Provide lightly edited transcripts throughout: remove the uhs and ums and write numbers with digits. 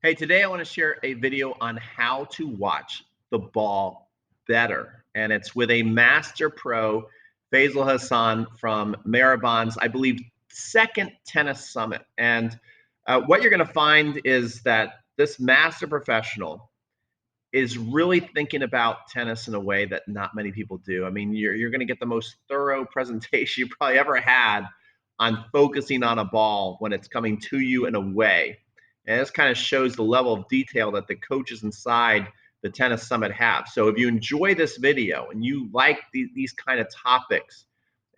Hey, today I want to share a video on how to watch the ball better. And it's with a master pro, Feisal Hassan from Maribon's, I believe, second tennis summit. And what you're going to find is that this master professional is really thinking about tennis in a way that not many people do. I mean, you're going to get the most thorough presentation you probably ever had on focusing on a ball when it's coming to you in a way. And this kind of shows the level of detail that the coaches inside the Tennis Summit have. So if you enjoy this video and you like these kind of topics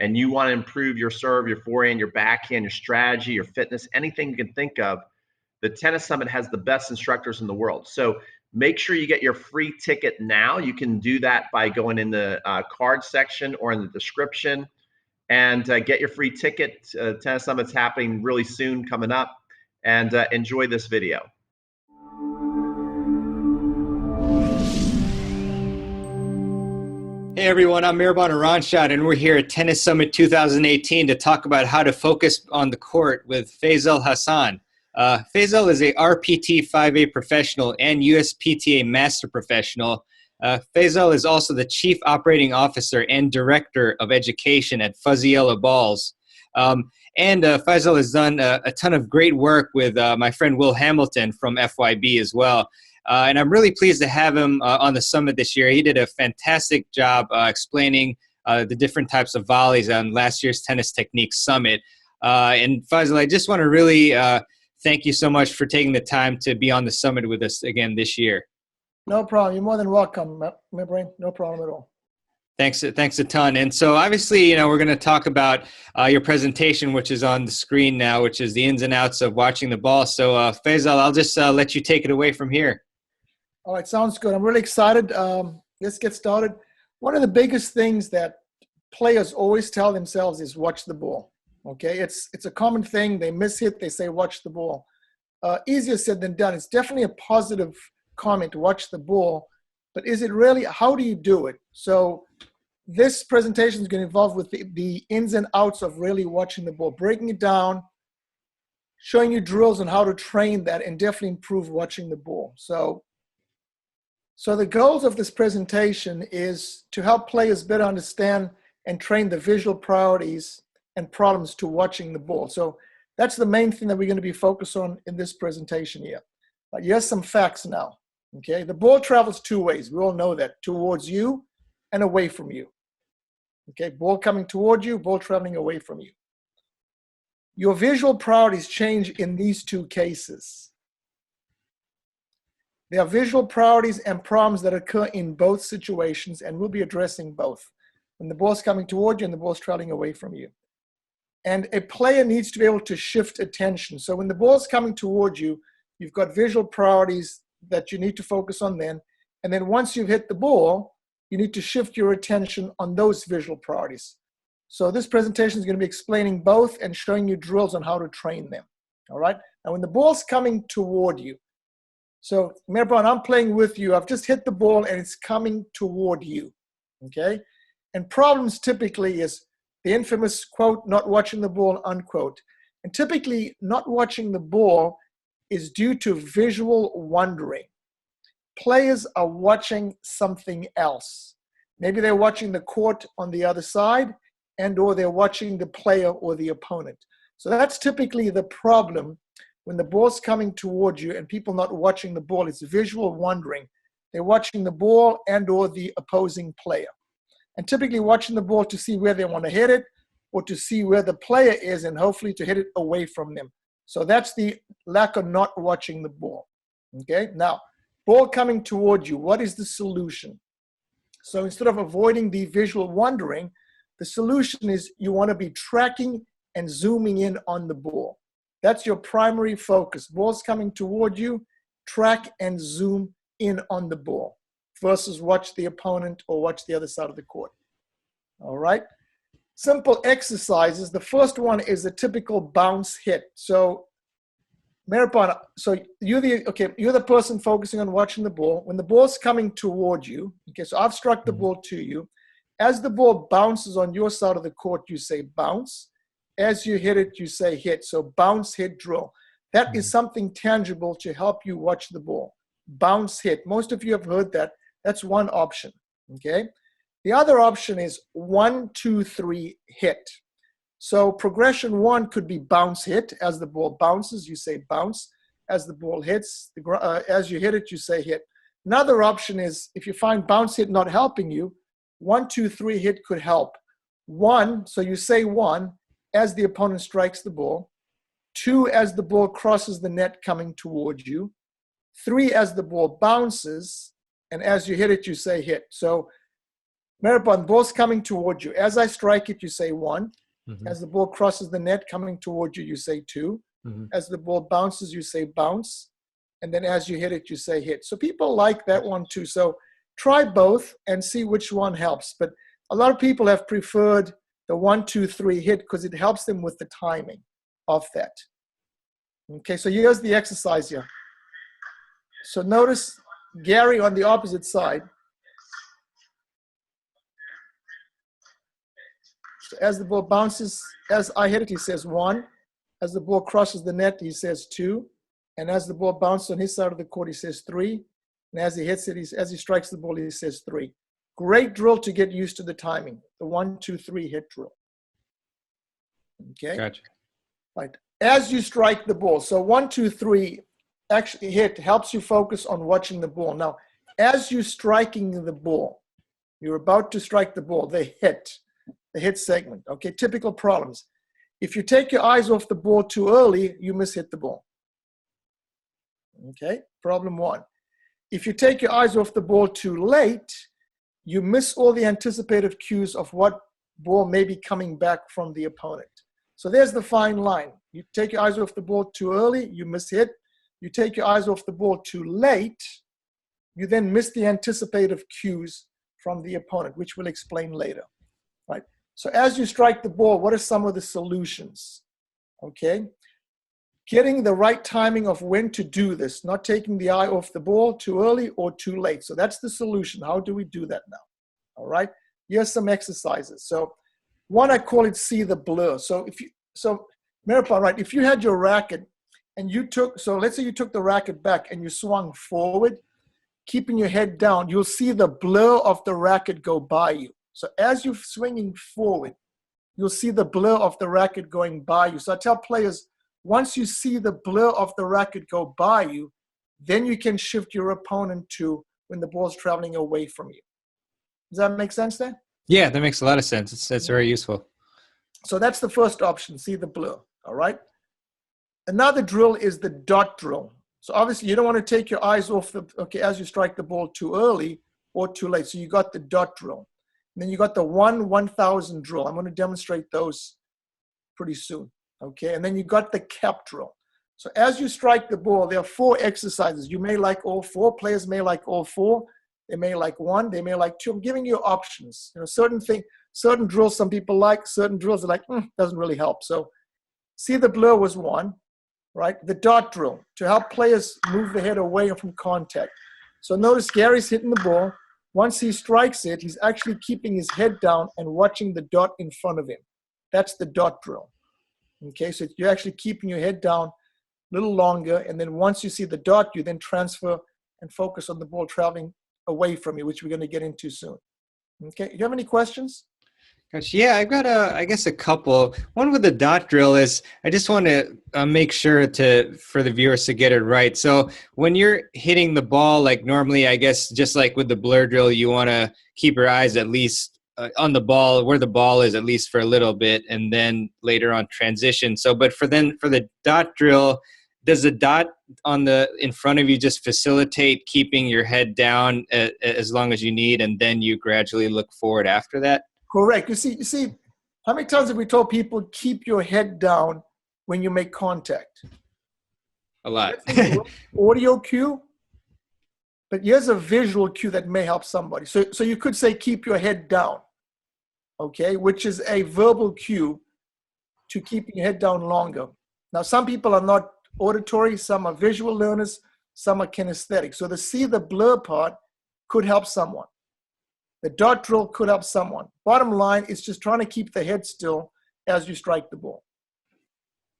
and you want to improve your serve, your forehand, your backhand, your strategy, your fitness, anything you can think of, the Tennis Summit has the best instructors in the world. So make sure you get your free ticket now. You can do that by going in the card section or in the description and get your free ticket. Tennis Summit's happening really soon, coming up, and enjoy this video. Hey everyone, I'm Mirban Aranshad, and we're here at Tennis Summit 2018 to talk about how to focus on the court with Feisal Hassan. Feisal is a RPT 5A professional and USPTA master professional. Feisal is also the Chief Operating Officer and Director of Education at Fuzzy Yellow Balls. Feisal has done a ton of great work with my friend Will Hamilton from FYB as well. And I'm really pleased to have him on the summit this year. He did a fantastic job explaining the different types of volleys on last year's Tennis Techniques Summit. And Feisal, I just want to really thank you so much for taking the time to be on the summit with us again this year. No problem. You're more than welcome, my brain. No problem at all. Thanks a ton. And so obviously, we're going to talk about your presentation, which is on the screen now, which is the ins and outs of watching the ball. So Feisal, I'll just let you take it away from here. All right, sounds good. I'm really excited. Let's get started. One of the biggest things that players always tell themselves is watch the ball. Okay, it's a common thing. They miss hit, they say watch the ball. Easier said than done. It's definitely a positive comment, watch the ball. But is it really, how do you do it? So this presentation is going to involve with the ins and outs of really watching the ball, breaking it down, showing you drills on how to train that and definitely improve watching the ball. So the goals of this presentation is to help players better understand and train the visual priorities and problems to watching the ball. So that's the main thing that we're going to be focused on in this presentation here. But here's some facts now. Okay, the ball travels two ways. We all know that, towards you and away from you. Okay, ball coming toward you, ball traveling away from you. Your visual priorities change in these two cases. There are visual priorities and problems that occur in both situations, and we'll be addressing both. When the ball's coming toward you and the ball's traveling away from you. And a player needs to be able to shift attention. So when the ball's coming toward you, you've got visual priorities that you need to focus on then. And then once you've hit the ball, you need to shift your attention on those visual priorities. So this presentation is going to be explaining both and showing you drills on how to train them. All right. Now when the ball's coming toward you, so Mirban, I'm playing with you. I've just hit the ball and it's coming toward you. Okay. And problems typically is the infamous quote, not watching the ball, unquote. And typically not watching the ball is due to visual wandering. Players are watching something else. Maybe they're watching the court on the other side or they're watching the player or the opponent. So that's typically the problem when the ball's coming toward you and people not watching the ball. It's visual wandering. They're watching the ball or the opposing player. And typically watching the ball to see where they want to hit it or to see where the player is and hopefully to hit it away from them. So that's the lack of not watching the ball. Okay, now, ball coming toward you, what is the solution? So instead of avoiding the visual wandering, the solution is you want to be tracking and zooming in on the ball. That's your primary focus. Ball's coming toward you, track and zoom in on the ball versus watch the opponent or watch the other side of the court. All right. Simple exercises. The first one is a typical bounce hit. So, Mirban, so you're the person focusing on watching the ball. When the ball's coming toward you, okay, so I've struck the ball to you. As the ball bounces on your side of the court, you say bounce. As you hit it, you say hit. So bounce, hit, drill. That is something tangible to help you watch the ball. Bounce hit. Most of you have heard that. That's one option. Okay. The other option is 1, 2, 3 hit. So progression 1 could be bounce hit. As the ball bounces, you say bounce. As the ball hits, as you hit it, you say hit. Another option is if you find bounce hit not helping you, 1, 2, 3 hit could help. 1, so you say 1 as the opponent strikes the ball. 2 as the ball crosses the net coming towards you. 3 as the ball bounces. And as you hit it, you say hit. So Maripon, ball's coming towards you. As I strike it, you say 1. As the ball crosses the net coming towards you, you say 2. As the ball bounces, you say bounce. And then as you hit it, you say hit. So people like that one too. So try both and see which one helps. But a lot of people have preferred the 1, 2, 3 hit because it helps them with the timing of that. Okay, so here's the exercise here. So notice Gary on the opposite side. So as the ball bounces, as I hit it, he says 1. As the ball crosses the net, he says 2. And as the ball bounces on his side of the court, he says 3. And as he hits it, as he strikes the ball, he says 3. Great drill to get used to the timing, the 1, 2, 3 hit drill. Okay? Gotcha. Right. As you strike the ball, so 1, 2, 3 actually hit helps you focus on watching the ball. Now, as you're striking the ball, you're about to strike the ball, the hit segment. Okay, typical problems. If you take your eyes off the ball too early, you mishit the ball. Okay, problem 1. If you take your eyes off the ball too late, you miss all the anticipative cues of what ball may be coming back from the opponent. So there's the fine line. You take your eyes off the ball too early, you miss hit. You take your eyes off the ball too late, you then miss the anticipative cues from the opponent, which we'll explain later. Right? So as you strike the ball, what are some of the solutions? Okay? Getting the right timing of when to do this, not taking the eye off the ball too early or too late. So that's the solution. How do we do that now? All right? Here's some exercises. So one, I call it see the blur. So Maripon, right, if you had your racket and let's say you took the racket back and you swung forward, keeping your head down, you'll see the blur of the racket go by you. So as you're swinging forward, you'll see the blur of the racket going by you. So I tell players, once you see the blur of the racket go by you, then you can shift your opponent to when the ball's traveling away from you. Does that make sense then? Yeah, that makes a lot of sense. That's very useful. So that's the first option, see the blur, all right? Another drill is the dot drill. So obviously you don't want to take your eyes off as you strike the ball too early or too late. So you got the dot drill. And then you got the 1,000 drill. I'm going to demonstrate those pretty soon, okay? And then you got the cap drill. So as you strike the ball, there are 4 exercises. You may like all 4. Players may like all 4. They may like 1. They may like 2. I'm giving you options. You know, certain drills some people like, certain drills are like, doesn't really help. So see the blur was 1, right? The dot drill to help players move the head away from contact. So notice Gary's hitting the ball. Once he strikes it, he's actually keeping his head down and watching the dot in front of him. That's the dot drill. Okay, so you're actually keeping your head down a little longer, and then once you see the dot, you then transfer and focus on the ball traveling away from you, which we're going to get into soon. Okay, you have any questions? Gosh, yeah, I've got I guess a couple. One with the dot drill is I just want to make sure for the viewers to get it right. So when you're hitting the ball, like normally, I guess just like with the blur drill, you want to keep your eyes at least on the ball, where the ball is, at least for a little bit, and then later on transition. So, but for the dot drill, does the dot in front of you just facilitate keeping your head down as long as you need, and then you gradually look forward after that? Correct. You see, how many times have we told people keep your head down when you make contact? A lot. Audio cue, but here's a visual cue that may help somebody. So you could say keep your head down, okay, which is a verbal cue to keeping your head down longer. Now, some people are not auditory, some are visual learners, some are kinesthetic. So the see the blur part could help someone. The dot drill could help someone. Bottom line is just trying to keep the head still as you strike the ball.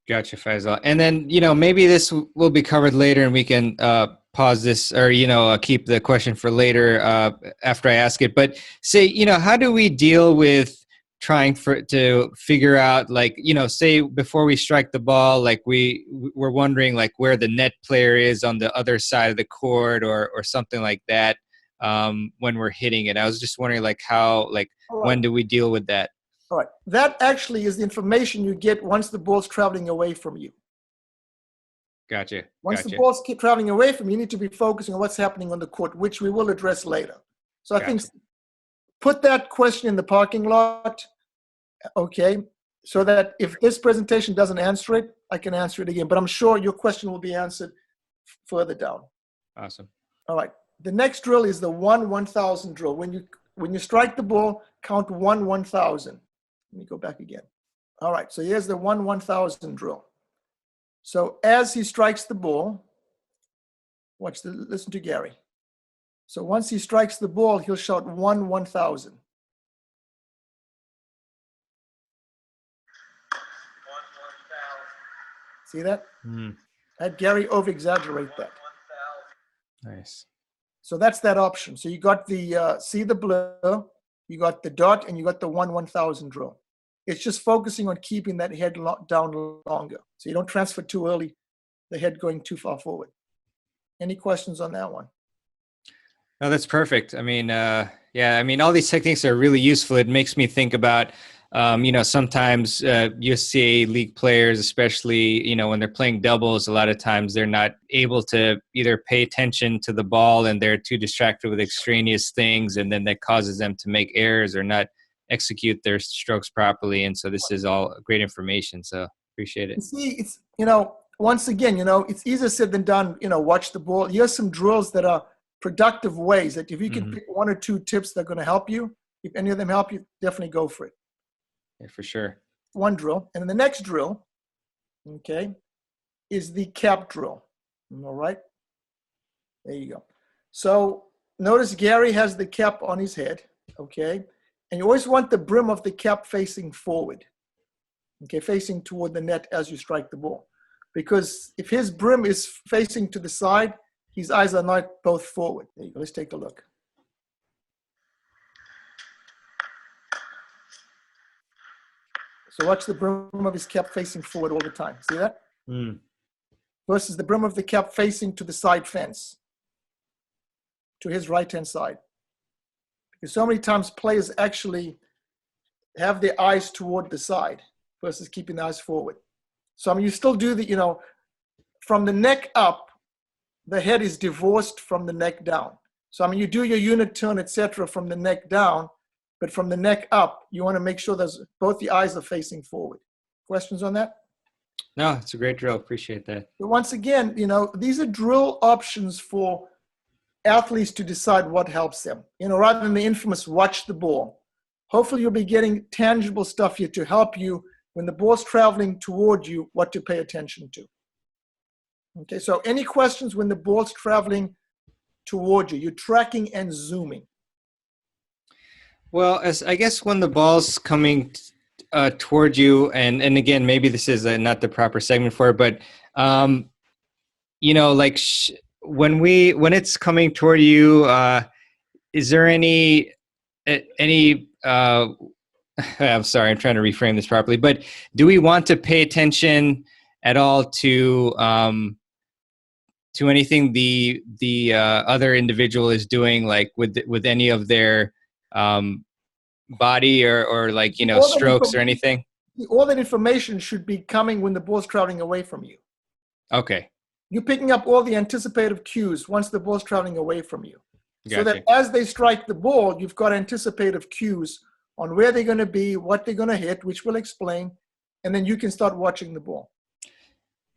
Gotcha, Faisal. And then, maybe this will be covered later and we can pause this or, keep the question for later after I ask it. But say, how do we deal with trying to figure out, like, say before we strike the ball, like we're wondering like where the net player is on the other side of the court or something like that when we're hitting it. I was just wondering like how, like, when do we deal with that? All right. That actually is the information you get once the ball's traveling away from you. Gotcha. Once the ball's keep traveling away from you, you need to be focusing on what's happening on the court, which we will address later. So I think put that question in the parking lot, okay, so that if this presentation doesn't answer it, I can answer it again. But I'm sure your question will be answered further down. Awesome. All right. The next drill is the 1/1000 drill. When you strike the ball, count 1/1000. Let me go back again. All right, so here's the 1/1000 drill. So as he strikes the ball, listen to Gary. So once he strikes the ball, he'll shout 1/1000. See that? I had Gary over-exaggerate that. Nice. So that's that option. So you got the, see the blur, you got the dot, and you got the 1/1000 drill. It's just focusing on keeping that head down longer. So you don't transfer too early, the head going too far forward. Any questions on that one? No, that's perfect. I mean, all these techniques are really useful. It makes me think about, sometimes USCA league players, especially, when they're playing doubles, a lot of times they're not able to either pay attention to the ball and they're too distracted with extraneous things. And then that causes them to make errors or not execute their strokes properly. And so this is all great information. So appreciate it. See, it's, once again, it's easier said than done, watch the ball. Here's some drills that are productive ways that if you can pick one or two tips that are going to help you, if any of them help you, definitely go for it. Yeah, for sure. One drill. And then the next drill, okay, is the cap drill. All right. There you go. So notice Gary has the cap on his head, okay? And you always want the brim of the cap facing forward, okay, facing toward the net as you strike the ball. Because if his brim is facing to the side, his eyes are not both forward. There you go. Let's take a look. So watch the brim of his cap facing forward all the time. See that? Versus the brim of the cap facing to the side fence, to his right-hand side. Because so many times players actually have their eyes toward the side versus keeping the eyes forward. So you still do the, from the neck up, the head is divorced from the neck down. So you do your unit turn, etc., from the neck down, but from the neck up, you want to make sure that both the eyes are facing forward. Questions on that? No, it's a great drill. Appreciate that. But once again, these are drill options for athletes to decide what helps them. Rather than the infamous watch the ball. Hopefully you'll be getting tangible stuff here to help you when the ball's traveling toward you, what to pay attention to. Okay, so any questions when the ball's traveling toward you? You're tracking and zooming. Well, I guess when the ball's coming toward you, and again, maybe this is not the proper segment for it, but like when it's coming toward you, is there any I'm sorry, I'm trying to reframe this properly, but do we want to pay attention at all to anything the other individual is doing, like with any of their body or like, strokes or anything? All that information should be coming when the ball's traveling away from you. Okay. You're picking up all the anticipative cues once the ball's traveling away from you. Gotcha. So that as they strike the ball, you've got anticipative cues on where they're going to be, what they're going to hit, which we'll explain, and then you can start watching the ball.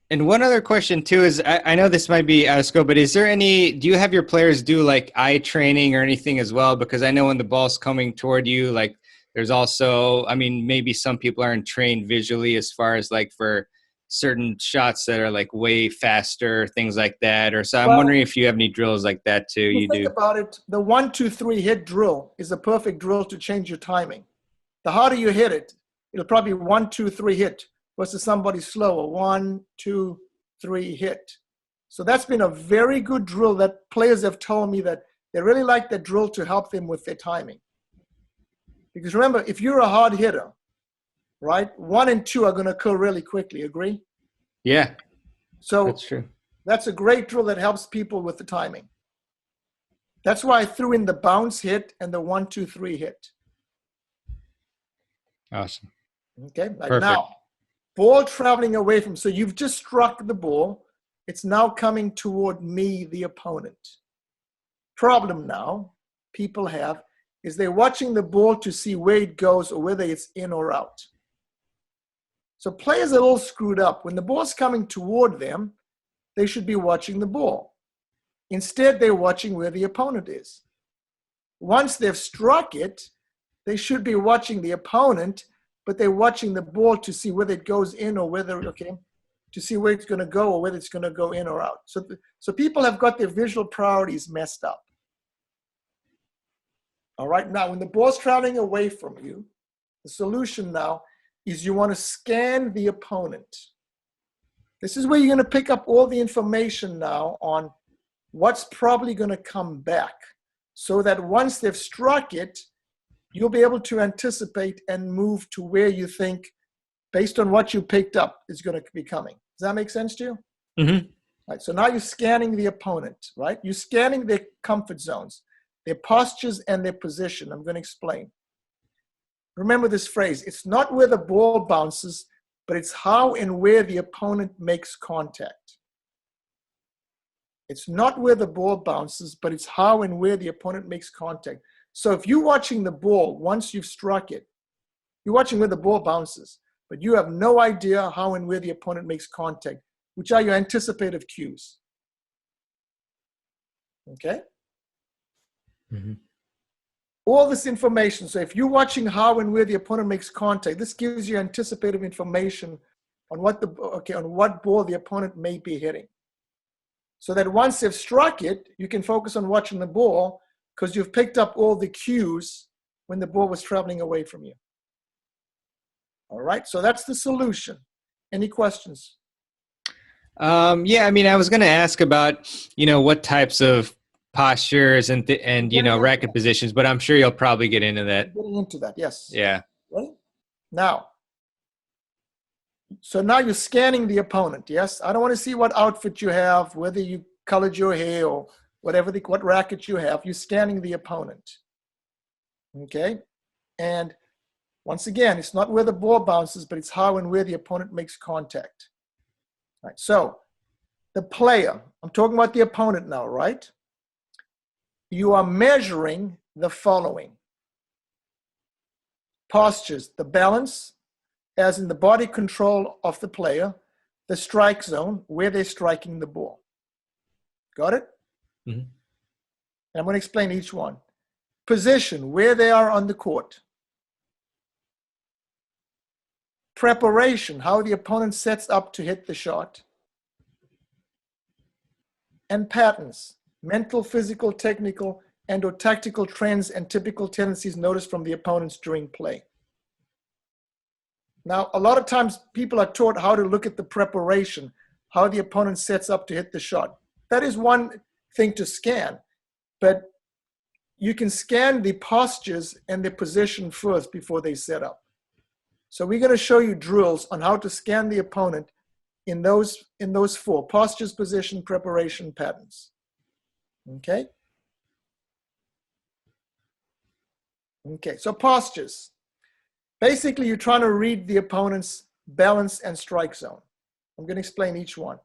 And one other question too is, I know this might be out of scope, but do you have your players do like eye training or anything as well? Because I know when the ball's coming toward you, like there's also, maybe some people aren't trained visually as far as like for certain shots that are like way faster, things like that. Or so I'm wondering if you have any drills like that too. You do. Think about it. The 1-2-3 hit drill is a perfect drill to change your timing. The harder you hit it, it'll probably 1-2-3 hit versus somebody slower. 1, 2, 3, hit. So that's been a very good drill that players have told me that they really like that drill to help them with their timing. Because remember, if you're a hard hitter, right, 1 and 2 are going to occur really quickly. Agree? Yeah, So that's true. that's a great drill that helps people with the timing. That's why I threw in the bounce hit and the 1, 2, 3 hit. Awesome. Okay, like Perfect. now, ball traveling away from, so you've just struck the ball. It's now coming toward me, the opponent. Problem now people have is they're watching the ball to see where it goes or whether it's in or out. So players are all screwed up. When the ball's coming toward them, they should be watching the ball. Instead, they're watching where the opponent is. Once they've struck it, they should be watching the opponent, but they're watching the ball to see whether it goes in or whether, to see where it's going to go or whether it's going to go in or out. So people have got their visual priorities messed up. All right, now when the ball's traveling away from you, the solution now is you want to scan the opponent. This is where you're going to pick up all the information now on what's probably going to come back, so that once they've struck it, you'll be able to anticipate and move to where you think, based on what you picked up, is going to be coming. Does that make sense to you? Mm-hmm. Right, so now you're scanning the opponent, right? You're scanning their comfort zones, their postures, and their position. I'm going to explain. Remember this phrase, it's not where the ball bounces, but it's how and where the opponent makes contact. It's not where the ball bounces, but it's how and where the opponent makes contact. So if you're watching the ball, once you've struck it, you're watching where the ball bounces, but you have no idea how and where the opponent makes contact, which are your anticipative cues. Okay? Mm-hmm. All this information, so if you're watching how and where the opponent makes contact, this gives you anticipative information on what ball the opponent may be hitting. So that once they've struck it, you can focus on watching the ball because you've picked up all the cues when the ball was traveling away from you. All right, so that's the solution. Any questions? Yeah, I mean, I was going to ask about, what types of postures and racket positions, but I'm sure you'll probably get into that. Getting into that, yes. Yeah. Right? Now, so now you're scanning the opponent, yes? I don't want to see what outfit you have, whether you colored your hair or what racket you have. You're scanning the opponent, okay? And once again, it's not where the ball bounces, but it's how and where the opponent makes contact. All right, so the player, I'm talking about the opponent now, right? You are measuring the following. Postures, the balance, as in the body control of the player, the strike zone, where they're striking the ball. Got it? Mm-hmm. And I'm going to explain each one. Position, where they are on the court. Preparation, how the opponent sets up to hit the shot. And patterns, mental, physical, technical, and/or tactical trends and typical tendencies noticed from the opponents during play. Now, a lot of times people are taught how to look at the preparation, how the opponent sets up to hit the shot. That is one thing to scan, but you can scan the postures and the position first before they set up. So we're going to show you drills on how to scan the opponent in those four: postures, position, preparation, patterns. Okay? Okay, so postures. Basically, you're trying to read the opponent's balance and strike zone. I'm going to explain each one.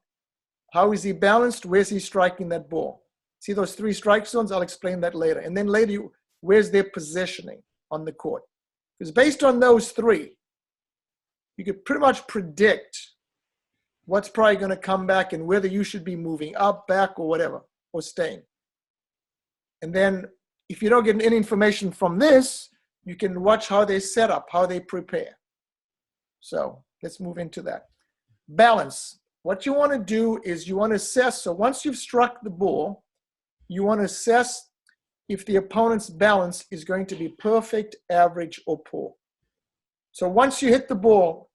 How is he balanced? Where's he striking that ball? See those three strike zones? I'll explain that later. And then later, where's their positioning on the court? Because based on those three, you could pretty much predict what's probably going to come back and whether you should be moving up, back, or whatever, or staying. And then if you don't get any information from this, you can watch how they set up, how they prepare. So let's move into that. Balance. What you want to do is you want to assess. So once you've struck the ball, you want to assess if the opponent's balance is going to be perfect, average, or poor. So once you hit the ball,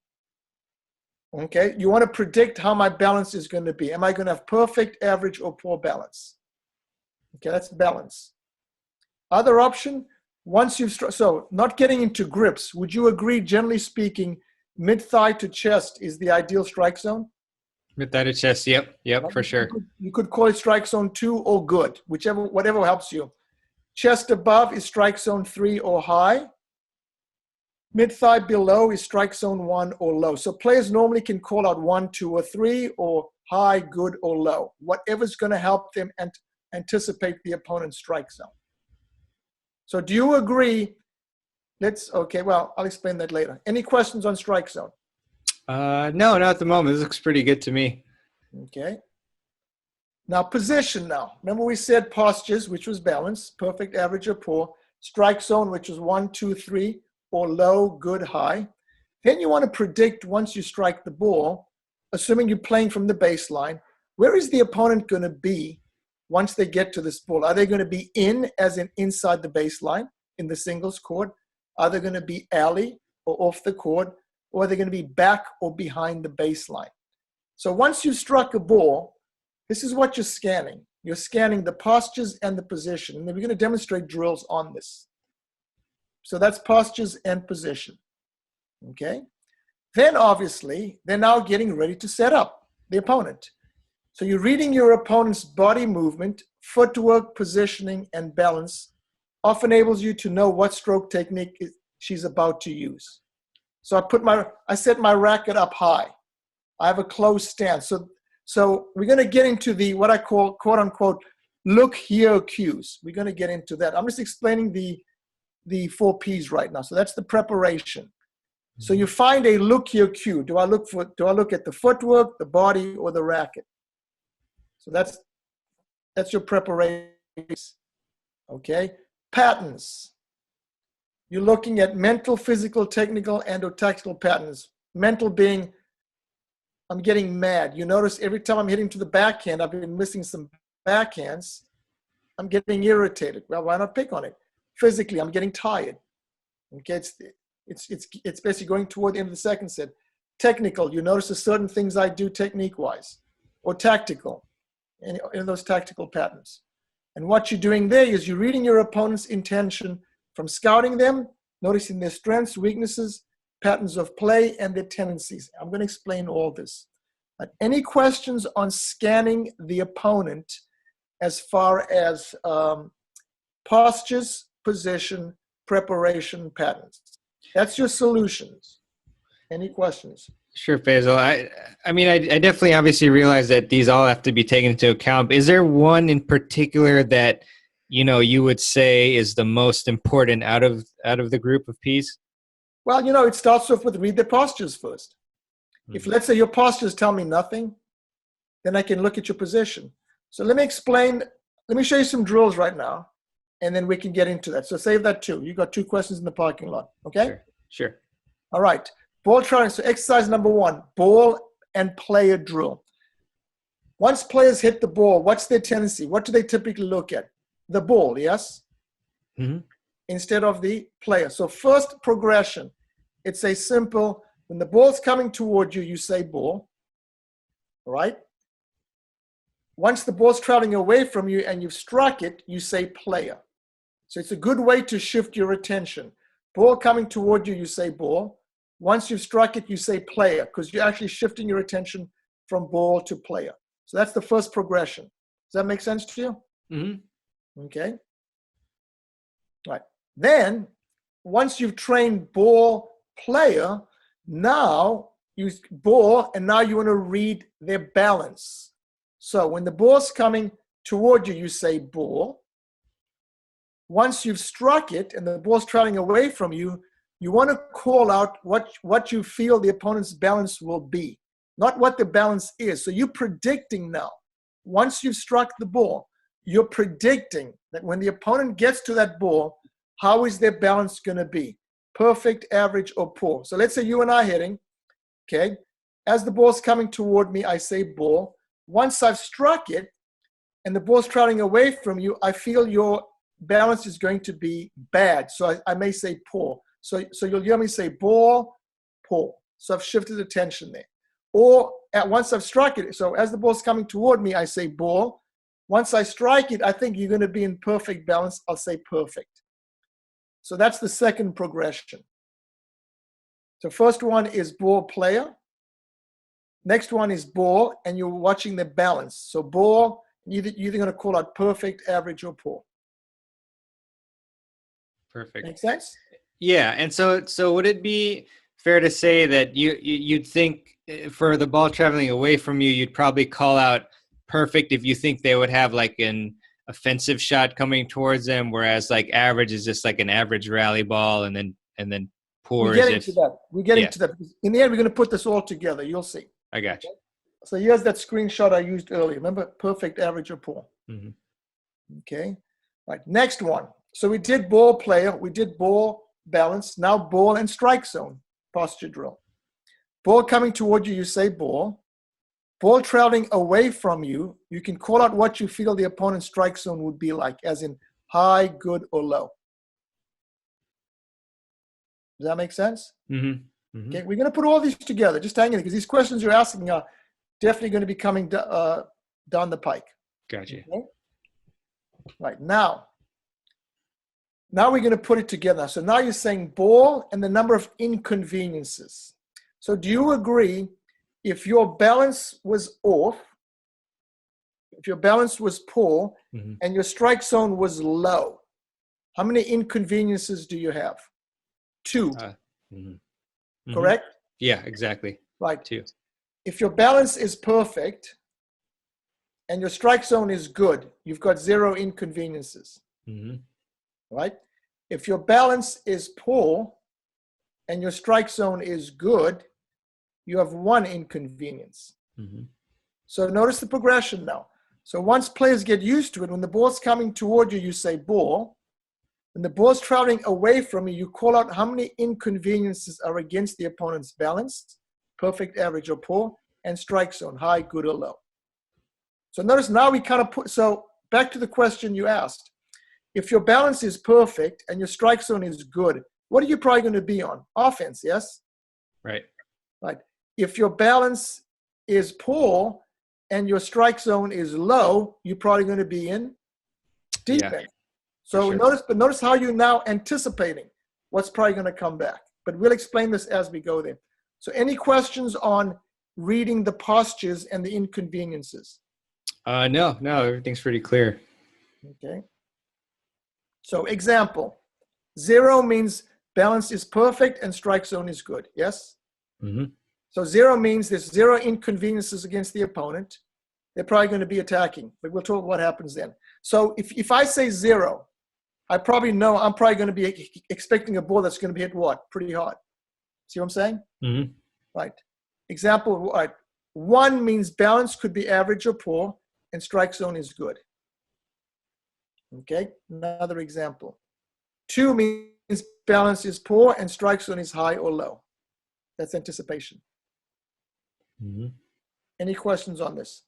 Okay, you want to predict how my balance is going to be. Am I going to have perfect, average, or poor balance? Okay, that's balance. Other option, once you've, so not getting into grips, would you agree, generally speaking, mid-thigh to chest is the ideal strike zone? Mid-thigh to chest, yep, for sure. You could call it strike zone 2 or good, whatever helps you. Chest above is strike zone 3 or high. Mid-thigh below is strike zone 1 or low. So players normally can call out 1, 2, or 3, or high, good, or low. Whatever's going to help them anticipate the opponent's strike zone. So do you agree? Okay, well, I'll explain that later. Any questions on strike zone? No, not at the moment. This looks pretty good to me. Okay. Now position now. Remember we said postures, which was balance, perfect, average, or poor. Strike zone, which was 1, 2, 3, or low, good, high. Then you want to predict once you strike the ball, assuming you're playing from the baseline, where is the opponent going to be once they get to this ball? Are they going to be in, as in inside the baseline in the singles court? Are they going to be alley or off the court? Or are they going to be back or behind the baseline? So once you've struck a ball, this is what you're scanning. You're scanning the postures and the position. And then we're going to demonstrate drills on this. So that's postures and position. Okay? Then obviously, they're now getting ready to set up the opponent. So you're reading your opponent's body movement, footwork, positioning, and balance often enables you to know what stroke technique she's about to use. So I set my racket up high. I have a closed stance. So we're going to get into the what I call quote unquote look here cues. We're going to get into that. I'm just explaining the 4 P's right now. So that's the preparation. So you find a look here cue. Do I look at the footwork, the body, or the racket? So that's your preparation. Okay. Patterns. You're looking at mental, physical, technical, and or tactical patterns. Mental being, I'm getting mad. You notice every time I'm hitting to the backhand, I've been missing some backhands. I'm getting irritated. Well, why not pick on it? Physically, I'm getting tired. Okay, it's basically going toward the end of the second set. Technical, you notice there's certain things I do technique-wise, or tactical, in those tactical patterns. And what you're doing there is you're reading your opponent's intention from scouting them, noticing their strengths, weaknesses, patterns of play, and their tendencies. I'm going to explain all this. But any questions on scanning the opponent as far as postures, position, preparation, patterns? That's your solutions. Any questions? Sure, Faisal. I mean, I definitely obviously realize that these all have to be taken into account. Is there one in particular that, you know, you would say is the most important out of the group of P's? Well, you know, it starts off with read the postures first. If let's say your postures tell me nothing, then I can look at your position. So let me show you some drills right now, and then we can get into that. So save that too. You got 2 questions in the parking lot, okay? Sure. All right. Ball trailing. So exercise number 1, ball and player drill. Once players hit the ball, what's their tendency? What do they typically look at? The ball, yes? Mm-hmm. Instead of the player. So first progression, it's a simple, when the ball's coming toward you, you say ball, all right? Once the ball's traveling away from you and you've struck it, you say player. So it's a good way to shift your attention. Ball coming toward you, you say ball. Once you've struck it, you say player, because you're actually shifting your attention from ball to player. So that's the first progression. Does that make sense to you? Mm-hmm. Okay. All right. Then, once you've trained ball, player, now use ball, and now you want to read their balance. So when the ball's coming toward you, you say ball. Once you've struck it and the ball's traveling away from you, you want to call out what you feel the opponent's balance will be, not what the balance is. So you're predicting now. Once you've struck the ball, you're predicting that when the opponent gets to that ball, how is their balance going to be? Perfect, average, or poor? So let's say you and I hitting, okay? As the ball's coming toward me, I say ball. Once I've struck it and the ball's traveling away from you, I feel your balance is going to be bad. So I may say poor. So you'll hear me say ball, poor. So I've shifted attention there. or once I've struck it. So as the ball's coming toward me, I say ball. Once I strike it, I think you're going to be in perfect balance. I'll say perfect. So that's the second progression. So first one is ball player. Next one is ball, and you're watching the balance. So ball, you're either going to call out perfect, average, or poor. Perfect. Make sense? Yeah, and so would it be fair to say that you'd think for the ball traveling away from you, you'd probably call out perfect if you think they would have like an offensive shot coming towards them, whereas like average is just like an average rally ball, and then poor We're is getting if to that. We're getting to that. In the end, we're going to put this all together. You'll see. I got you. So here's that screenshot I used earlier. Remember, perfect, average, or poor. Mm-hmm. Okay. Right. Next one. So we did ball player. We did ball balance. Now ball and strike zone posture drill. Ball coming toward you, you say ball. Ball traveling away from you, you can call out what you feel the opponent's strike zone would be like, as in high, good, or low. Does that make sense? Mm-hmm. Mm-hmm. Okay, we're going to put all these together. Just hang in, because these questions you're asking are definitely going to be coming down the pike. Gotcha. Okay? Right, now we're going to put it together. So now you're saying ball and the number of inconveniences. So do you agree, if your balance was off, if your balance was poor, Mm-hmm. and your strike zone was low, how many inconveniences do you have? 2. Mm-hmm. Correct? Yeah, exactly. Right. 2. If your balance is perfect and your strike zone is good, you've got 0 inconveniences. Mm-hmm. Right? If your balance is poor and your strike zone is good, you have 1 inconvenience. Mm-hmm. So notice the progression now. So once players get used to it, when the ball's coming toward you, you say ball. When the ball's traveling away from you, you call out how many inconveniences are against the opponent's balance, perfect, average, or poor, and strike zone, high, good, or low. So notice now we kind of so back to the question you asked. If your balance is perfect and your strike zone is good, what are you probably going to be on? Offense, yes? Right. Right. If your balance is poor and your strike zone is low, you're probably going to be in defense. Yeah, so sure. notice how you're now anticipating what's probably going to come back. But we'll explain this as we go there. So any questions on reading the postures and the inconveniences? No, everything's pretty clear. Okay. So example, 0 means balance is perfect and strike zone is good. Yes? Mm-hmm. So 0 means there's 0 inconveniences against the opponent. They're probably going to be attacking, but we'll talk about what happens then. So if I say 0, I probably know I'm probably going to be expecting a ball that's going to be hit what? Pretty hard. See what I'm saying? Mm-hmm. Right. Example, right. 1 means balance could be average or poor, and strike zone is good. Okay, another example. 2 means balance is poor and strike zone is high or low. That's anticipation. Mm-hmm. Any questions on this?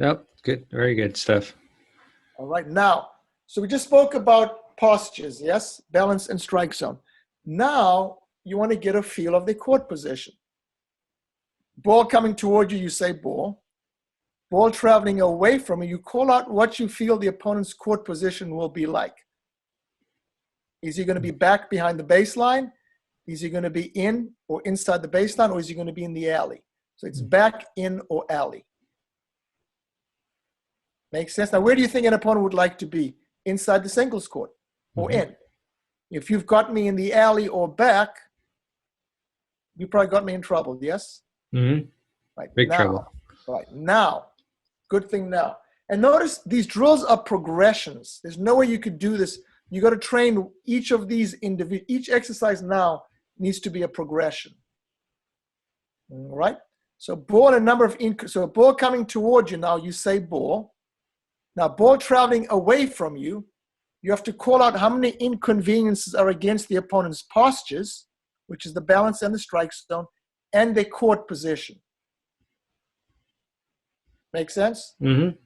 Nope. Good. Very good stuff. All right, now, so we just spoke about postures, yes? Balance and strike zone. Now, you want to get a feel of the court position. Ball coming toward you, you say ball. Ball traveling away from you, you call out what you feel the opponent's court position will be like. Is he going to be back behind the baseline? Is he going to be in or inside the baseline, or is he going to be in the alley? So it's back, in, or alley. Makes sense? Now, where do you think an opponent would like to be? Inside the singles court or in? If you've got me in the alley or back, you probably got me in trouble, yes? Mm-hmm. Right. Big now, trouble. Right. Now, good thing now. And notice these drills are progressions. There's no way you could do this. You got to train each of these each exercise now needs to be a progression. All right? So ball a number of so ball coming toward you now, you say ball. Now ball traveling away from you, you have to call out how many inconveniences are against the opponent's postures, which is the balance and the strike zone, and their court position. Make sense? Mm-hmm.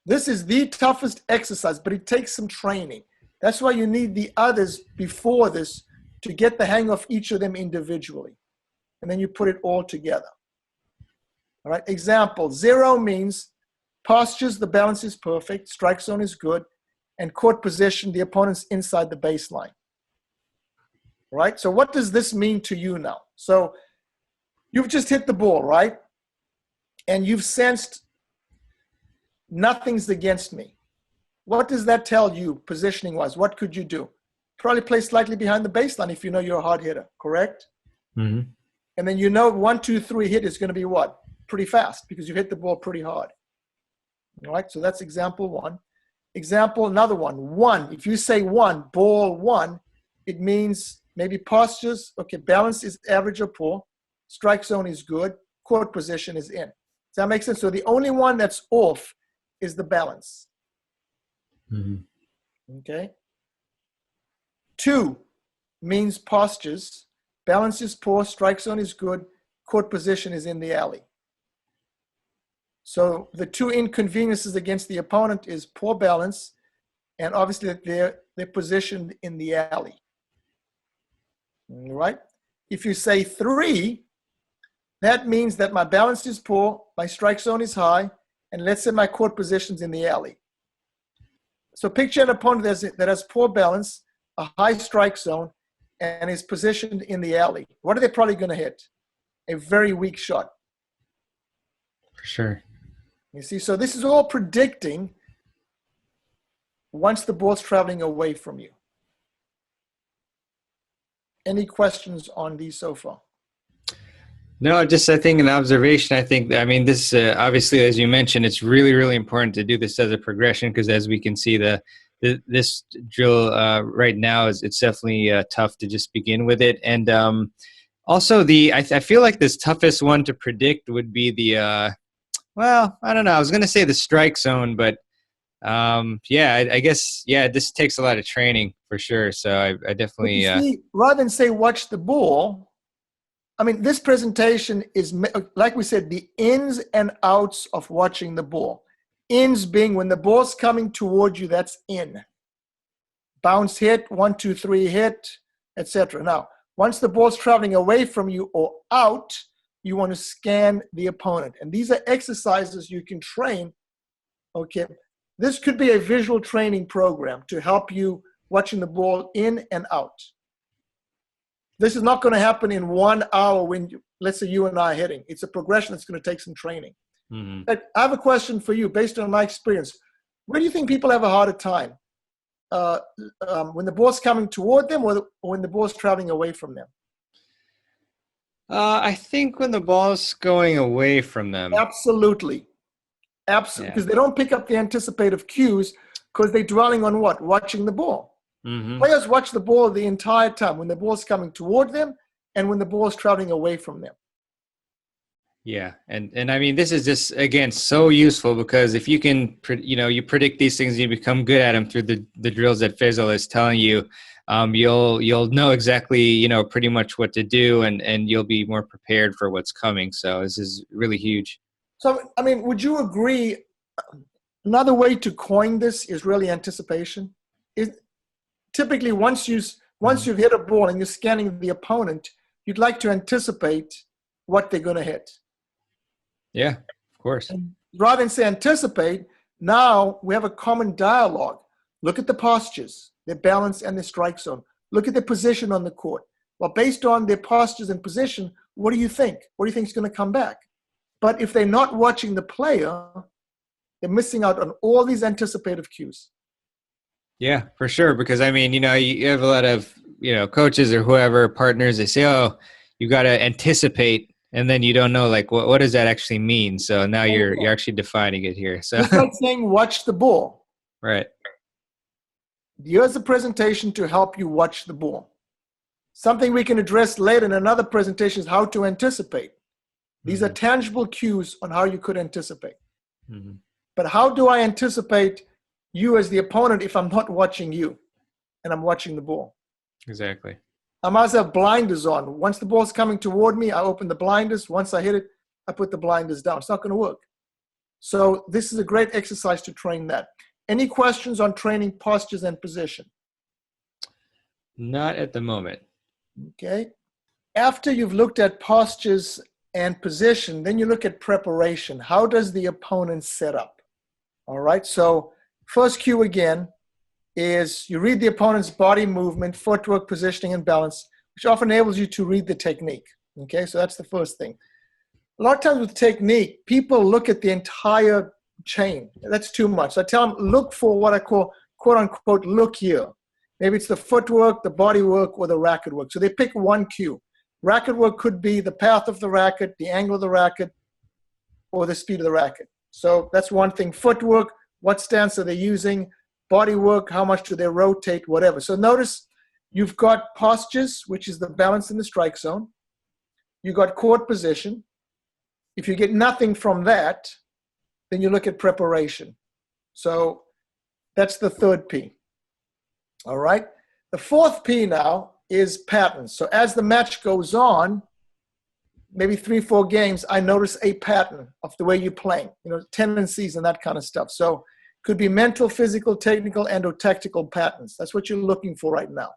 This is the toughest exercise, but it takes some training. That's why you need the others before this to get the hang of each of them individually. And then you put it all together. All right, example, 0 means postures, the balance is perfect, strike zone is good, and court position, the opponent's inside the baseline. All right, so what does this mean to you now? So you've just hit the ball, right? And you've sensed nothing's against me. What does that tell you positioning-wise? What could you do? Probably play slightly behind the baseline if you know you're a hard hitter, correct? Mm-hmm. And then you know 1, 2, 3 hit is going to be what? Pretty fast because you hit the ball pretty hard. All right, so that's example 1. Example, another one, 1. If you say 1, ball 1, it means maybe postures, okay, balance is average or poor, strike zone is good, court position is in. Does that make sense? So the only one that's off is the balance. Mm-hmm. Okay. 2 means postures, balance is poor, strike zone is good, court position is in the alley. So the 2 inconveniences against the opponent is poor balance, and obviously they're positioned in the alley. All right? If you say 3, that means that my balance is poor, my strike zone is high, and let's say my court position's in the alley. So picture an opponent that has poor balance, a high strike zone, and is positioned in the alley. What are they probably going to hit? A very weak shot. For sure. You see, so this is all predicting once the ball's traveling away from you. Any questions on these so far? No, just I think an observation. I mean, this obviously, as you mentioned, it's really, really important to do this as a progression because, as we can see, this drill right now it's definitely tough to just begin with it. And also, I feel like this toughest one to predict would be the well, I don't know. I was going to say the strike zone, but yeah, I guess this takes a lot of training for sure. So I definitely see, rather than say watch the ball. I mean, this presentation is, like we said, the ins and outs of watching the ball. Ins being when the ball's coming toward you, that's in. Bounce hit, 1, 2, 3 hit, etc. Now, once the ball's traveling away from you or out, you want to scan the opponent. And these are exercises you can train. Okay, this could be a visual training program to help you watching the ball in and out. This is not going to happen in 1 hour when, let's say, you and I are hitting. It's a progression that's going to take some training. Mm-hmm. I have a question for you based on my experience. Where do you think people have a harder time? When the ball's coming toward them or when the ball's traveling away from them? I think when the ball's going away from them. Absolutely. Absolutely. Because they don't pick up the anticipative cues because they're dwelling on what? Watching the ball. Mm-hmm. Players watch the ball the entire time when the ball's coming toward them and when the ball's traveling away from them. Yeah, and I mean, this is just, again, so useful because if you can, you predict these things, you become good at them through the drills that Feisal is telling you, you'll know exactly, pretty much what to do and you'll be more prepared for what's coming. So this is really huge. So, I mean, would you agree another way to coin this is really anticipation? Typically, once you've hit a ball and you're scanning the opponent, you'd like to anticipate what they're going to hit. Yeah, of course. And rather than say anticipate, now we have a common dialogue. Look at the postures, their balance and their strike zone. Look at their position on the court. Well, based on their postures and position, what do you think? What do you think is going to come back? But if they're not watching the player, they're missing out on all these anticipative cues. Yeah, for sure. Because I mean, you have a lot of, coaches or whoever, partners, they say, oh, you got to anticipate. And then you don't know, like, what does that actually mean? So now you're actually defining it here. So it's like saying, watch the ball. Right. Here's a presentation to help you watch the ball. Something we can address later in another presentation is how to anticipate. These are tangible cues on how you could anticipate. Mm-hmm. But how do I anticipate you as the opponent if I'm not watching you and I'm watching the ball? Exactly. I might as well have blinders on. Once the ball's coming toward me, I open the blinders. Once I hit it, I put the blinders down. It's not going to work. So this is a great exercise to train that. Any questions on training postures and position? Not at the moment. Okay. After you've looked at postures and position, then you look at preparation. How does the opponent set up? All right, so first cue again is you read the opponent's body movement, footwork, positioning, and balance, which often enables you to read the technique. Okay, so that's the first thing. A lot of times with technique, people look at the entire chain. That's too much. So I tell them, look for what I call, quote unquote, look here. Maybe it's the footwork, the body work, or the racket work. So they pick one cue. Racket work could be the path of the racket, the angle of the racket, or the speed of the racket. So that's one thing. Footwork, what stance are they using? Body work, how much do they rotate, whatever. So notice you've got postures, which is the balance in the strike zone. You've got court position. If you get nothing from that, then you look at preparation. So that's the third P. All right. The fourth P now is patterns. So as the match goes on, maybe 3-4 games, I notice a pattern of the way you're playing, tendencies and that kind of stuff. So could be mental, physical, technical, and or tactical patterns. That's what you're looking for right now.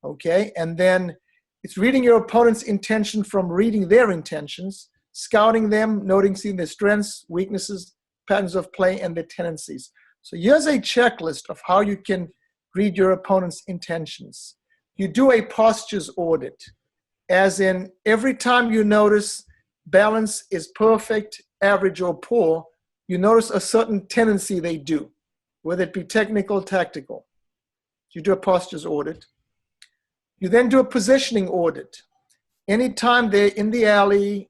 Okay. And then it's reading your opponent's intention from reading their intentions, scouting them, noticing their strengths, weaknesses, patterns of play, and their tendencies. So here's a checklist of how you can read your opponent's intentions. You do a postures audit, as in every time you notice balance is perfect, average, or poor, you notice a certain tendency they do, whether it be technical, tactical. You do a postures audit. You then do a positioning audit. Anytime they're in the alley,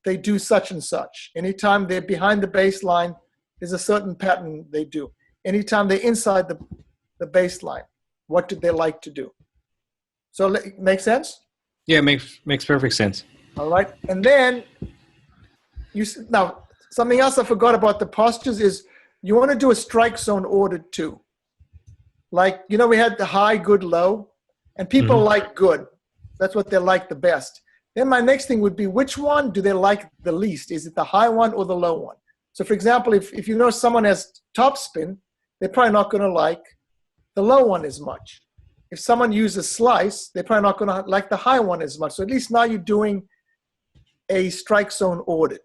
they do such and such. Anytime they're behind the baseline, there's a certain pattern they do. Anytime they're inside the baseline, what do they like to do? So make sense? Yeah, makes perfect sense. All right. And then now something else I forgot about the postures is you want to do a strike zone audit too. Like, we had the high, good, low, and people like good. That's what they like the best. Then my next thing would be, which one do they like the least? Is it the high one or the low one? So for example, if you know someone has top spin, they're probably not going to like the low one as much. If someone uses slice, they're probably not going to like the high one as much. So at least now you're doing a strike zone audit.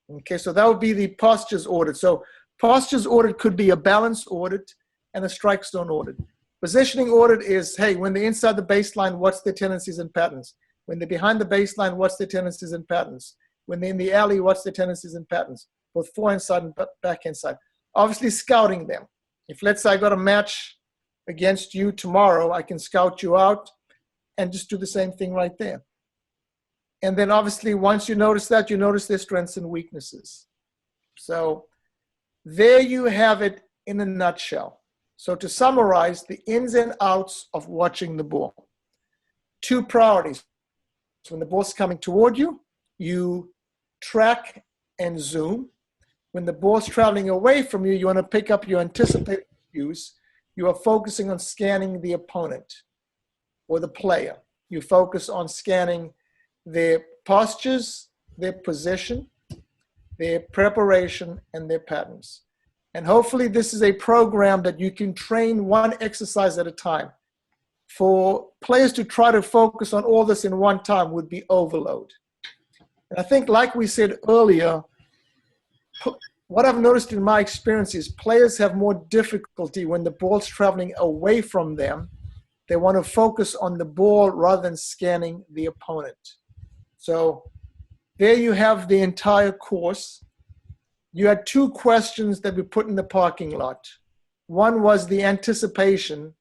Okay, so that would be the postures audit. So postures audit could be a balance audit and a strike zone audit. Positioning audit is, hey, when they're inside the baseline, what's their tendencies and patterns? When they're behind the baseline, what's their tendencies and patterns? When they're in the alley, what's their tendencies and patterns? Both forehand side and backhand side. Obviously scouting them. If let's say I got a match against you tomorrow, I can scout you out and just do the same thing right there. And then obviously once you notice that, you notice their strengths and weaknesses. So there you have it in a nutshell. So to summarize the ins and outs of watching the ball. 2 priorities. So when the ball's coming toward you, you track and zoom. When the ball's traveling away from you, you want to pick up your anticipated cues. You are focusing on scanning the opponent or the player. You focus on scanning their postures, their position, their preparation, and their patterns. And hopefully this is a program that you can train one exercise at a time. For players to try to focus on all this in one time would be overload. And I think, like we said earlier, what I've noticed in my experience is players have more difficulty when the ball's traveling away from them. They want to focus on the ball rather than scanning the opponent. So there you have the entire course. You had 2 questions that we put in the parking lot. One was the anticipation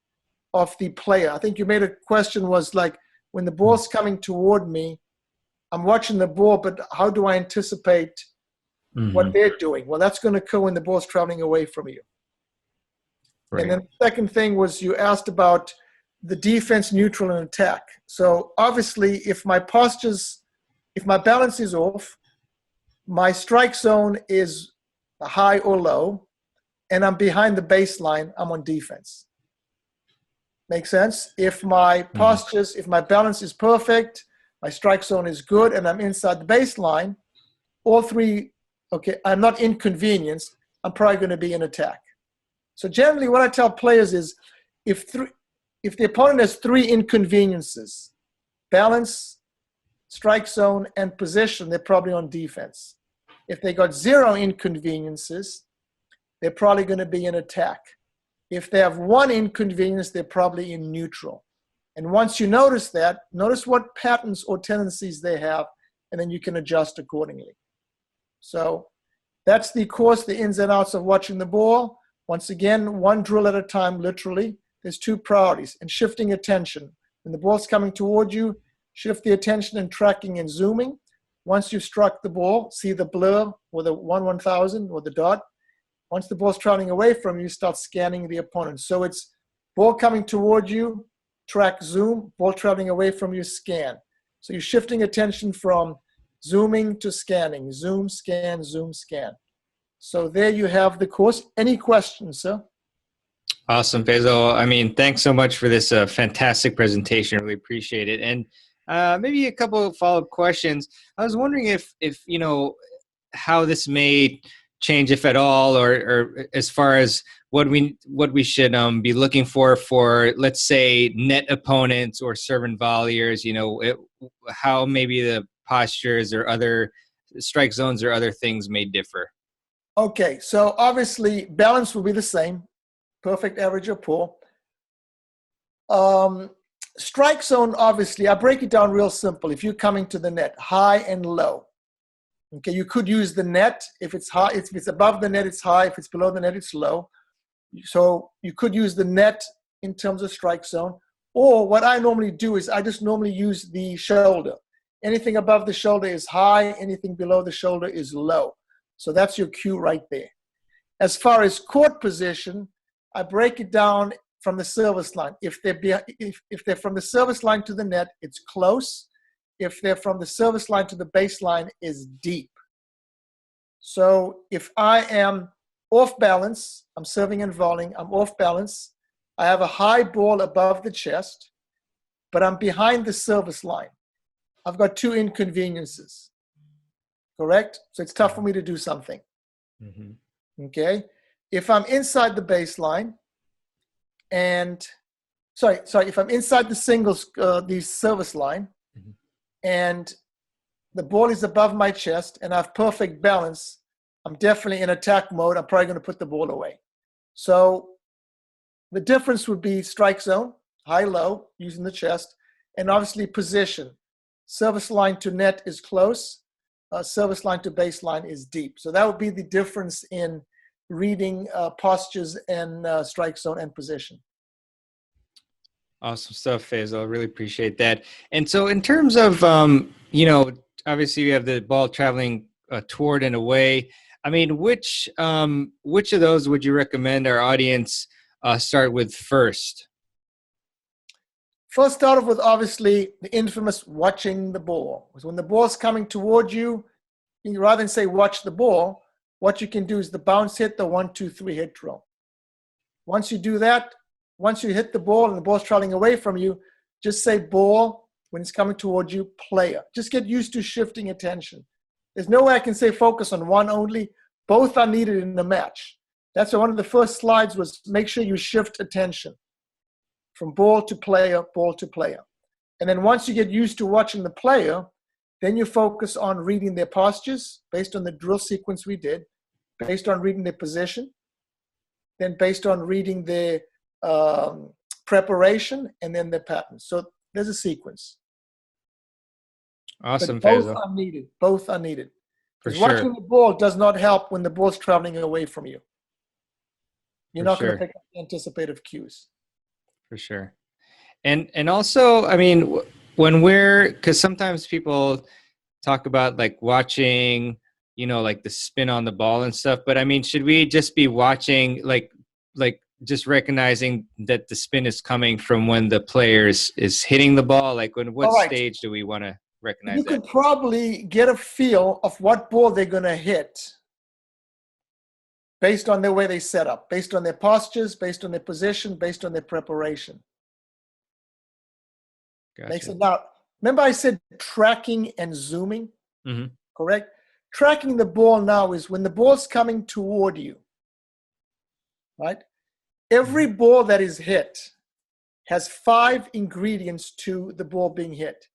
of the player. I think you made a question was like, when the ball's coming toward me, I'm watching the ball, but how do I anticipate what they're doing? Well, that's going to occur when the ball's traveling away from you. Right. And then the second thing was you asked about the defense, neutral, and attack. So obviously, if my balance is off, my strike zone is high or low, and I'm behind the baseline, I'm on defense. Make sense? If my postures, if my balance is perfect, my strike zone is good, and I'm inside the baseline, all 3, okay, I'm not inconvenienced, I'm probably going to be in attack. So generally what I tell players is if the opponent has 3 inconveniences, balance, strike zone, and position, they're probably on defense. If they got 0 inconveniences, they're probably going to be in attack. If they have 1 inconvenience, they're probably in neutral. And once you notice that, notice what patterns or tendencies they have, and then you can adjust accordingly. So that's the course, the ins and outs of watching the ball. Once again, 1 drill at a time, literally. There's 2 priorities. And shifting attention. When the ball's coming toward you, shift the attention in tracking and zooming. Once you've struck the ball, see the blur or the 1/1000 or the dot. Once the ball's traveling away from you, start scanning the opponent. So it's ball coming toward you, track, zoom, ball traveling away from you, scan. So you're shifting attention from zooming to scanning, zoom, scan, zoom, scan. So there you have the course. Any questions, sir? Awesome, Feisal. I mean, thanks so much for this fantastic presentation. Really appreciate it. And maybe a couple of follow-up questions. I was wondering if you know, how this may change, if at all, or as far as what we should be looking for, let's say, net opponents or servant volleyers. You know, how maybe the postures or other strike zones or other things may differ. Okay, so obviously balance will be the same, perfect, average, or poor. Strike zone, obviously, I break it down real simple. If you're coming to the net, high and low. Okay, you could use the net. If it's high, if it's above the net, it's high. If it's below the net, it's low. So you could use the net in terms of strike zone. Or what I normally do is I just normally use the shoulder. Anything above the shoulder is high. Anything below the shoulder is low. So that's your cue right there. As far as court position, I break it down from the service line. If they're from the service line to the net, it's close. If they're from the service line to the baseline, is deep. So if I am off balance, I'm serving and volleying, I'm off balance, I have a high ball above the chest, but I'm behind the service line. I've got 2 inconveniences, correct? So it's tough for me to do something. Mm-hmm. Okay? If I'm inside the baseline, and if I'm inside the singles, the service line, mm-hmm, and the ball is above my chest and I have perfect balance, I'm definitely in attack mode. I'm probably going to put the ball away. So the difference would be strike zone, high, low, using the chest, and obviously position. Service line to net is close. Service line to baseline is deep. So that would be the difference in reading postures and strike zone and position. Awesome stuff, Feisal. I really appreciate that. And so in terms of, you know, obviously you have the ball traveling toward and away. I mean, which of those would you recommend our audience start with first? First, start off with obviously the infamous watching the ball. Because when the ball's coming toward you, rather than say watch the ball, what you can do is the bounce hit, the 1, 2, 3 hit drill. Once you do that, once you hit the ball and the ball's traveling away from you, just say ball. When it's coming toward you, player. Just get used to shifting attention. There's no way I can say focus on one only. Both are needed in the match. That's why one of the first slides was make sure you shift attention from ball to player, ball to player. And then once you get used to watching the player, then you focus on reading their postures based on the drill sequence we did, based on reading their position, then based on reading their preparation, and then their pattern. So there's a sequence. Awesome, but both Feisal. are needed. Both are needed. Because sure. watching the ball does not help when the ball's traveling away from you. You're not going to pick up anticipative cues. For sure. And also, I mean, when because sometimes people talk about like watching, you know, like the spin on the ball and stuff, but I mean, should we just be watching, like just recognizing that the spin is coming from when the player is hitting the ball? Like what stage do we want to recognize that? You could probably get a feel of what ball they're going to hit based on the way they set up, based on their postures, based on their position, based on their preparation. Gotcha. Makes it now. Remember I said tracking and zooming, mm-hmm, correct? Tracking the ball now is when the ball's coming toward you, right? Every ball that is hit has 5 ingredients to the ball being hit.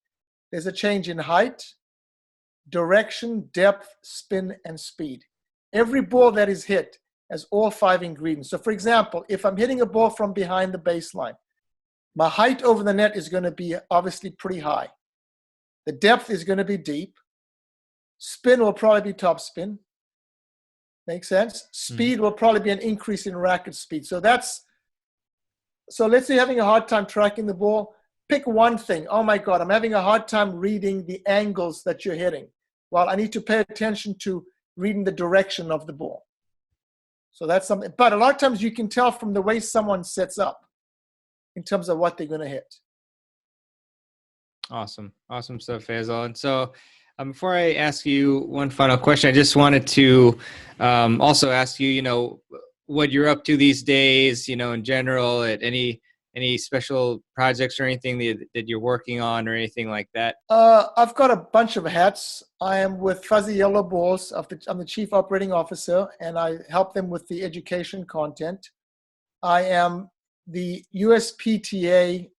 there's a change in height, direction, depth, spin, and speed. Every ball that is hit has all 5 ingredients. So for example, if I'm hitting a ball from behind the baseline, my height over the net is going to be obviously pretty high. The depth is going to be deep. Spin will probably be top spin. Make sense? Speed will probably be an increase in racket speed. So let's say you're having a hard time tracking the ball. Pick one thing. Oh my God, I'm having a hard time reading the angles that you're hitting. Well, I need to pay attention to reading the direction of the ball. So that's something. But a lot of times you can tell from the way someone sets up in terms of what they're going to hit. Awesome stuff, Feisal. And so before I ask you one final question, I just wanted to also ask you, what you're up to these days, in general, at any special projects or anything that you're working on or anything like that? I've got a bunch of hats. I am with Fuzzy Yellow Balls. I'm the Chief Operating Officer, and I help them with the education content. I am the USPTA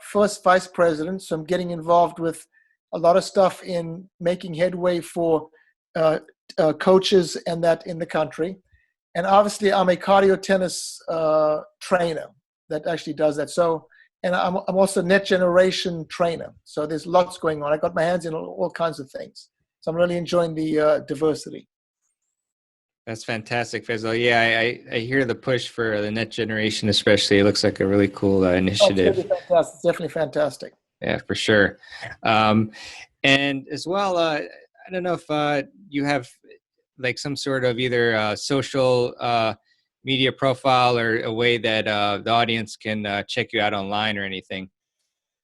first vice president, so I'm getting involved with a lot of stuff in making headway for coaches and that in the country. And obviously, I'm a cardio tennis trainer that actually does that. So, and I'm also a net generation trainer. So there's lots going on. I got my hands in all kinds of things. So I'm really enjoying the diversity. That's fantastic, Feisal. Yeah, I hear the push for the net generation, especially. It looks like a really cool initiative. It's fantastic. It's definitely fantastic. Yeah, for sure. And as well, I don't know if you have like some sort of either social media profile or a way that the audience can check you out online or anything.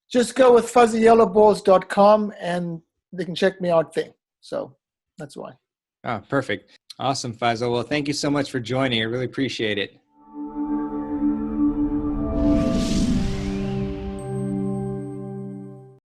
Just go with fuzzyyellowballs.com and they can check me out there. So that's why. Oh, perfect. Awesome, Feisal. Well, thank you so much for joining. I really appreciate it.